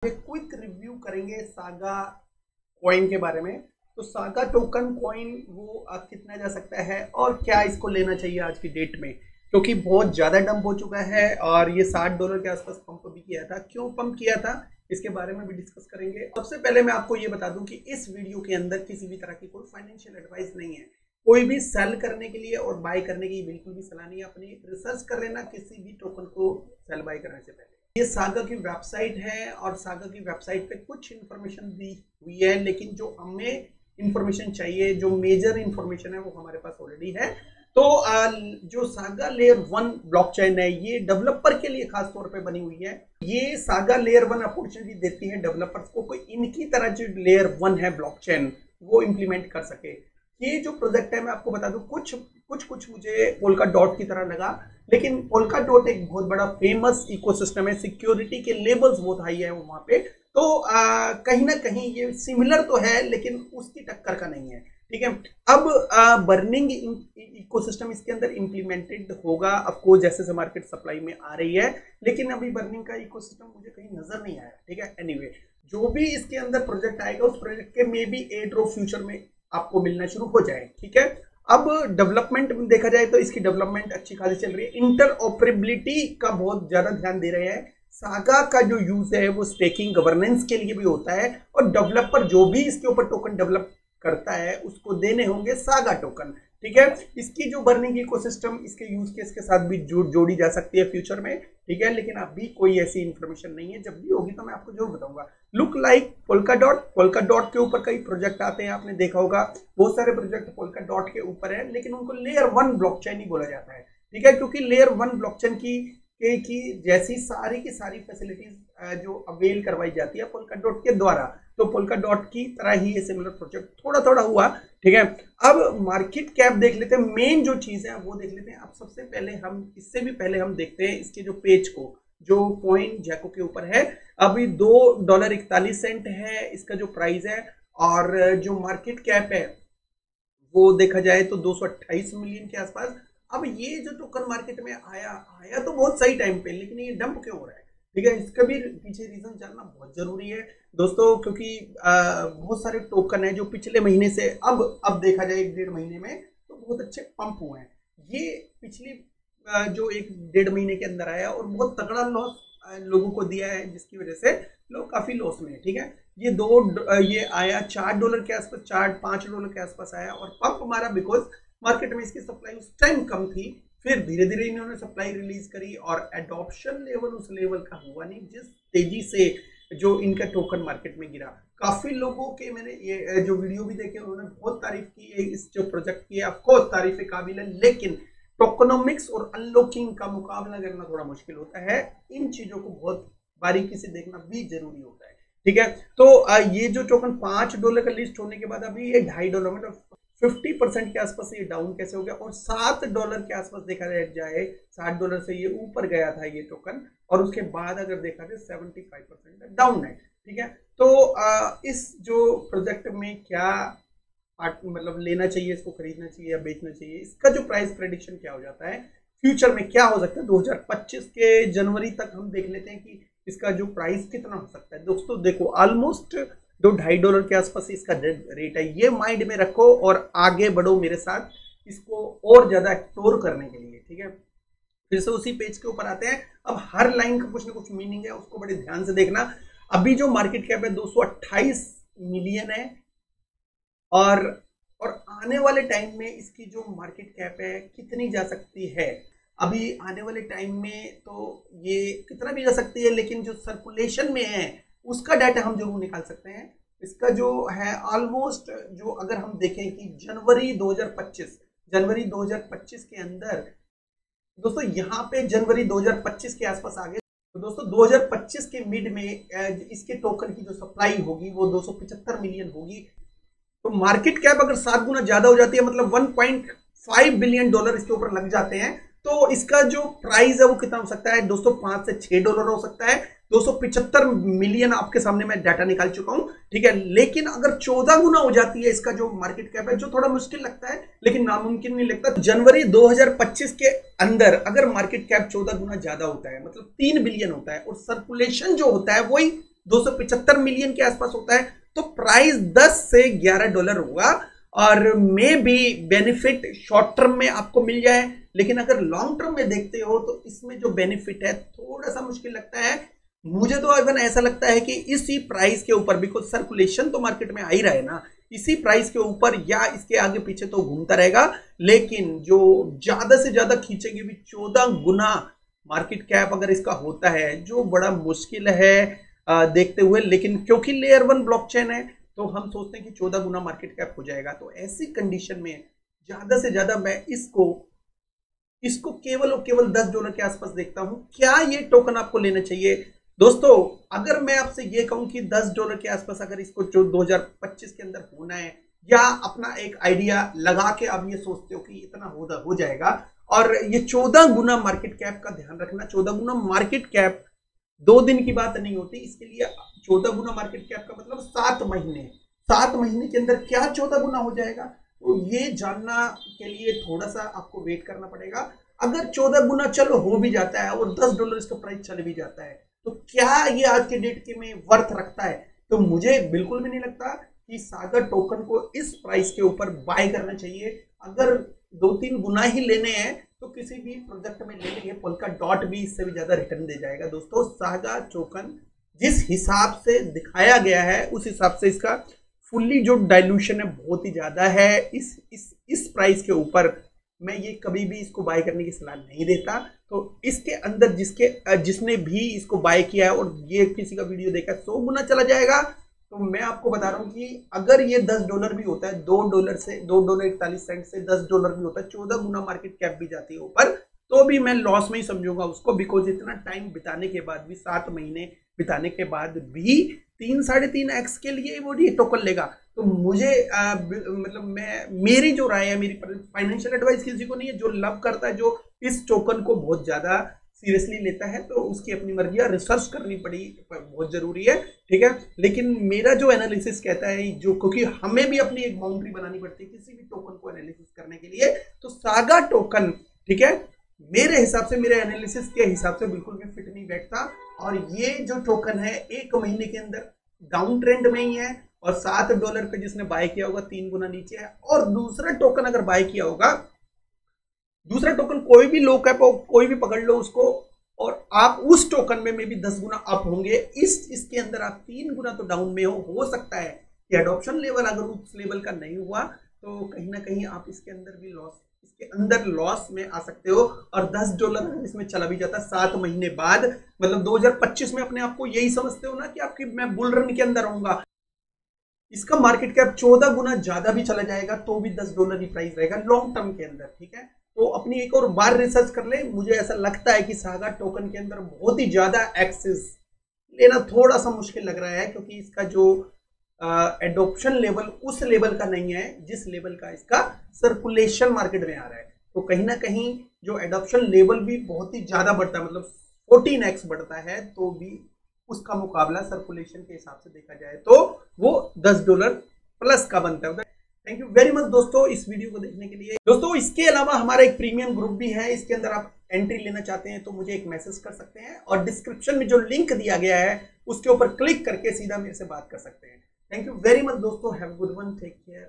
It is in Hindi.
क्विक रिव्यू करेंगे सागा कॉइन के बारे में। तो सागा टोकन कॉइन वो कितना जा सकता है और क्या इसको लेना चाहिए आज की डेट में, क्योंकि बहुत ज़्यादा डंप हो चुका है और ये $60 के आसपास पंप भी किया था। क्यों पंप किया था इसके बारे में भी डिस्कस करेंगे। सबसे पहले मैं आपको ये बता दूं कि इस वीडियो के अंदर किसी भी तरह की कोई फाइनेंशियल एडवाइस नहीं है। कोई भी सेल करने के लिए और बाय करने की बिल्कुल भी सलाह नहीं है। अपनी रिसर्च कर लेना किसी भी टोकन को सेल बाय करने से पहले। ये सागा की वेबसाइट है और सागा की वेबसाइट पे कुछ इन्फॉर्मेशन दी हुई है, लेकिन जो हमें इन्फॉर्मेशन चाहिए, जो मेजर इन्फॉर्मेशन है वो हमारे पास ऑलरेडी है। तो जो सागा लेयर 1 ब्लॉकचेन है ये डेवलपर के लिए खास तौर पे बनी हुई है। ये सागा लेयर 1 अपॉर्चुनिटी देती है डेवलपर्स को, कोई इनकी तरह जो लेयर 1 है ब्लॉकचेन वो इंप्लीमेंट कर सके। ये जो प्रोजेक्ट है मैं आपको बता दूं, कुछ मुझे पोल्का डॉट की तरह लगा, लेकिन पोल्का डॉट एक बहुत बड़ा फेमस इकोसिस्टम है। सिक्योरिटी के लेवल्स बहुत हाई है वहां पे। तो कहीं ना कहीं ये सिमिलर तो है लेकिन उसकी टक्कर का नहीं है। ठीक है, अब बर्निंग इकोसिस्टम इसके अंदर इंप्लीमेंटेड होगा ऑफकोर्स जैसे से मार्केट सप्लाई में आ रही है, लेकिन अभी बर्निंग का इकोसिस्टम मुझे कहीं नजर नहीं आया। ठीक है, एनीवे जो भी इसके अंदर प्रोजेक्ट आएगा उस प्रोजेक्ट के may be air drop future में आपको मिलना शुरू हो जाए। ठीक है, अब डेवलपमेंट देखा जाए तो इसकी डेवलपमेंट अच्छी खासी चल रही है। इंटरऑपरेबिलिटी का बहुत ज्यादा ध्यान दे रहे हैं। सागा का जो यूज है वो स्टेकिंग गवर्नेंस के लिए भी होता है और डेवलपर जो भी इसके ऊपर टोकन डेवलप करता है उसको देने होंगे सागा टोकन। ठीक है, इसकी जो बर्निंग इकोसिस्टम इसके यूज केस के साथ भी जोड़ी जा सकती है फ्यूचर में। ठीक है, लेकिन अभी कोई ऐसी इंफॉर्मेशन नहीं है। जब भी होगी तो मैं आपको जरूर बताऊंगा। लुक लाइक पोल्का डॉट के ऊपर कई प्रोजेक्ट आते हैं, आपने देखा होगा बहुत सारे प्रोजेक्ट पोल्का डॉट के ऊपर है, लेकिन उनको लेयर 1 ब्लॉकचेन ही बोला जाता है। ठीक है, क्योंकि लेयर 1 ब्लॉकचेन की जैसी सारी की सारी फैसिलिटीज जो अवेल करवाई जाती है पोल्का डॉट के द्वारा, तो पोल्का डॉट की तरह ही ये सिमिलर प्रोजेक्ट थोड़ा थोड़ा हुआ। ठीक है, अब मार्केट कैप देख लेते हैं। मेन जो चीज है वो देख लेते हैं। अब सबसे पहले इससे भी पहले हम देखते हैं इसके जो पेज को, जो कॉइन जैको के ऊपर है। अभी $2.41 है इसका जो प्राइस है, और जो मार्केट कैप है वो देखा जाए तो 228 मिलियन के आसपास। अब ये जो टोकन मार्केट में आया तो बहुत सही टाइम पे, लेकिन ये डंप क्यों हो रहा है? ठीक है, इसका भी पीछे रीजन जानना बहुत जरूरी है दोस्तों, क्योंकि बहुत सारे टोकन है जो पिछले महीने से अब देखा जाए 1-1.5 महीने में तो बहुत अच्छे पंप हुए हैं। ये पिछली जो 1-1.5 महीने के अंदर आया और बहुत तगड़ा लॉस लोगों को दिया है, जिसकी वजह से लोग काफी लॉस में है। ठीक है, ये आया $4 के आसपास, $4-5 के आसपास आया और पंप मारा बिकॉज मार्केट में इसकी सप्लाई उस टाइम कम थी। फिर धीरे धीरे इन्होंने सप्लाई रिलीज करी और एडॉप्शन लेवल उस लेवल का हुआ नहीं जिस तेजी से जो इनका टोकन मार्केट में गिरा। काफी लोगों के मैंने ये जो वीडियो भी देखे उन्होंने बहुत तारीफ की है इस जो प्रोजेक्ट की है। ऑफकोर्स तारीफ के काबिल है, लेकिन टोकनोमिक्स और अनलॉकिंग का मुकाबला करना थोड़ा मुश्किल होता है। इन चीजों को बहुत बारीकी से देखना भी जरूरी होता है। ठीक है, तो ये जो टोकन $5 का लिस्ट होने के बाद अभी ये $2.5 मतलब 50% के आसपास ये डाउन कैसे हो गया, और $7 के आसपास देखा जाए $60 से ये ऊपर गया था ये टोकन, और उसके बाद अगर देखा जाए 75% डाउन है। ठीक है, तो इस जो प्रोजेक्ट में क्या मतलब लेना चाहिए, इसको खरीदना चाहिए या बेचना चाहिए, इसका जो प्राइस प्रेडिक्शन क्या हो जाता है, फ्यूचर में क्या हो सकता है 2025 के जनवरी तक हम देख लेते हैं कि इसका जो प्राइस कितना हो सकता है। दोस्तों देखो, ऑलमोस्ट $2-2.5 के आसपास इसका रेट है। ये माइंड में रखो और आगे बढ़ो मेरे साथ इसको और ज्यादा एक्सप्लोर करने के लिए। ठीक है, फिर से उसी पेज के ऊपर आते हैं। अब हर लाइन का कुछ ना कुछ मीनिंग है, उसको बड़े ध्यान से देखना। अभी जो मार्केट कैप है 228 मिलियन है, और आने वाले टाइम में इसकी जो मार्केट कैप है कितनी जा सकती है। अभी आने वाले टाइम में तो ये कितना भी जा सकती है, लेकिन जो सर्कुलेशन में है उसका डाटा हम जरूर निकाल सकते हैं। इसका जो है ऑलमोस्ट जो अगर हम देखें कि जनवरी 2025 के अंदर दोस्तों यहाँ पे जनवरी 2025 के आसपास आ गए। तो दोस्तों 2025 के मिड में इसके टोकन की जो सप्लाई होगी वो 275 मिलियन होगी। तो मार्केट कैप अगर 7 गुना ज्यादा हो जाती है, मतलब $1.5 बिलियन इसके ऊपर लग जाते हैं, तो इसका जो प्राइस है वो कितना हो सकता है दोस्तों? $5 से $6 हो सकता है। 275 मिलियन आपके सामने मैं डाटा निकाल चुका हूं। ठीक है, लेकिन अगर 14 गुना हो जाती है इसका जो मार्केट कैप है, जो थोड़ा मुश्किल लगता है लेकिन नामुमकिन नहीं लगता, जनवरी 2025 के अंदर अगर मार्केट कैप 14 गुना ज्यादा होता है, मतलब 3 बिलियन होता है, और सर्कुलेशन जो होता है वही 275 मिलियन के आसपास होता है, तो प्राइस 10 से 11 डॉलर होगा और may be benefit short term में आपको मिल जाए, लेकिन अगर लॉन्ग टर्म में देखते हो तो इसमें जो बेनिफिट है थोड़ा सा मुश्किल लगता है मुझे। तो इवन ऐसा लगता है कि इसी प्राइस के ऊपर, बिकॉज सर्कुलेशन तो मार्केट में आ ही रहा है ना, इसी प्राइस के ऊपर या इसके आगे पीछे तो घूमता रहेगा, लेकिन जो ज्यादा से ज्यादा खींचेगी भी 14 गुना मार्केट कैप अगर इसका होता है, जो बड़ा मुश्किल है देखते हुए, लेकिन क्योंकि लेयर 1 ब्लॉकचेन है तो हम सोचते हैं कि 14 गुना मार्केट कैप हो जाएगा। तो ऐसी कंडीशन में ज्यादा से ज्यादा मैं इसको केवल और केवल 10 डॉलर के आसपास देखता हूं। क्या ये टोकन आपको लेना चाहिए दोस्तों? अगर मैं आपसे ये कहूं कि 10 डॉलर के आसपास अगर इसको जो 2025 के अंदर होना है, या अपना एक आइडिया लगा के आप ये सोचते हो कि इतना हो जाएगा, और ये 14 गुना मार्केट कैप का ध्यान रखना, 14 गुना मार्केट कैप 2 दिन की बात नहीं होती, इसके लिए 14 गुना मार्केट कैप का मतलब 7 महीने के अंदर क्या 14 गुना हो जाएगा, तो ये जानना के लिए थोड़ा सा आपको वेट करना पड़ेगा। अगर 14 गुना चलो हो भी जाता है और 10 डॉलर इसका प्राइस चले भी जाता है, तो क्या ये आज के डेट के में वर्थ रखता है? तो मुझे बिल्कुल भी नहीं लगता कि सागर टोकन को इस प्राइस के ऊपर बाय करना चाहिए। अगर 2-3 गुना ही लेने हैं तो किसी भी प्रोजेक्ट में ले लेंगे, पोल्का डॉट भी इससे भी ज्यादा रिटर्न दे जाएगा। दोस्तों सागर टोकन जिस हिसाब से दिखाया गया है उस हिसाब से इसका फुल्ली जो डाइल्यूशन है बहुत ही ज्यादा है। इस प्राइस के ऊपर मैं ये कभी भी इसको बाय करने की सलाह नहीं देता। तो इसके अंदर जिसने भी इसको बाय किया है और ये किसी का वीडियो देखा 100 गुना चला जाएगा, तो मैं आपको बता रहा हूँ कि अगर ये 10 डॉलर भी होता है, $2.41 से 10 डॉलर भी होता है, 14 गुना मार्केट कैप भी जाती है ऊपर, तो भी मैं लॉस में ही समझूंगा उसको, बिकॉज इतना टाइम बिताने के बाद भी, 7 महीने बिताने के बाद भी 3-3.5x के लिए वो ये टोकन लेगा। तो मुझे मतलब मेरी जो राय है, मेरी फाइनेंशियल एडवाइस किसी को नहीं है, जो लव करता है, जो इस टोकन को बहुत ज्यादा सीरियसली लेता है, तो उसकी अपनी मर्जी है, रिसर्च करनी पड़ी बहुत जरूरी है, ठीक है। लेकिन मेरा जो एनालिसिस कहता है, जो क्योंकि हमें भी अपनी एक बाउंड्री बनानी पड़ती है किसी भी टोकन को एनालिसिस करने के लिए, तो सागा टोकन, ठीक है, मेरे हिसाब से, मेरे एनालिसिस के हिसाब से बिल्कुल भी फिट नहीं बैठता। और ये जो टोकन है 1 महीने के अंदर डाउन ट्रेंड में ही है, और 7 डॉलर पे जिसने बाय किया होगा 3 गुना नीचे है। और दूसरा टोकन अगर बाय किया होगा, दूसरा टोकन कोई भी लो कैप हो, कोई भी पकड़ लो उसको, और आप उस टोकन में भी 10 गुना अप होंगे, इसके अंदर आप 3 गुना तो डाउन में हो सकता है कि एडॉप्शन लेवल अगर उस लेवल का नहीं हुआ तो कहीं ना कहीं आप इसके अंदर भी लॉस में आ सकते हो। और 10 डॉलर इसमें चला भी जाता 7 महीने बाद, मतलब 2025 में अपने आप को यही समझते हो ना कि आपकी मैं बुल रन के अंदर रहूंगा, इसका मार्केट कैप 14 गुना ज्यादा भी चला जाएगा तो भी 10 डॉलर ही प्राइस रहेगा लॉन्ग टर्म के अंदर, ठीक है। तो अपनी एक और बार रिसर्च कर ले। मुझे ऐसा लगता है कि सागा टोकन के अंदर बहुत ही ज्यादा एक्सेस लेना थोड़ा सा मुश्किल लग रहा है, क्योंकि इसका जो एडॉप्शन लेवल उस लेवल का नहीं है जिस लेवल का इसका सर्कुलेशन मार्केट में आ रहा है। तो कहीं ना कहीं जो एडॉप्शन लेवल भी बहुत ही ज्यादा बढ़ता है, मतलब 14x बढ़ता है, तो भी उसका मुकाबला सर्कुलेशन के हिसाब से देखा जाए तो वो 10 डॉलर प्लस का बनता है। थैंक यू वेरी मच दोस्तों इस वीडियो को देखने के लिए। दोस्तों इसके अलावा हमारा एक प्रीमियम ग्रुप भी है, इसके अंदर आप एंट्री लेना चाहते हैं तो मुझे एक मैसेज कर सकते हैं, और डिस्क्रिप्शन में जो लिंक दिया गया है उसके ऊपर क्लिक करके सीधा मेरे से बात कर सकते हैं। थैंक यू वेरी मच दोस्तों, have a good one, take care.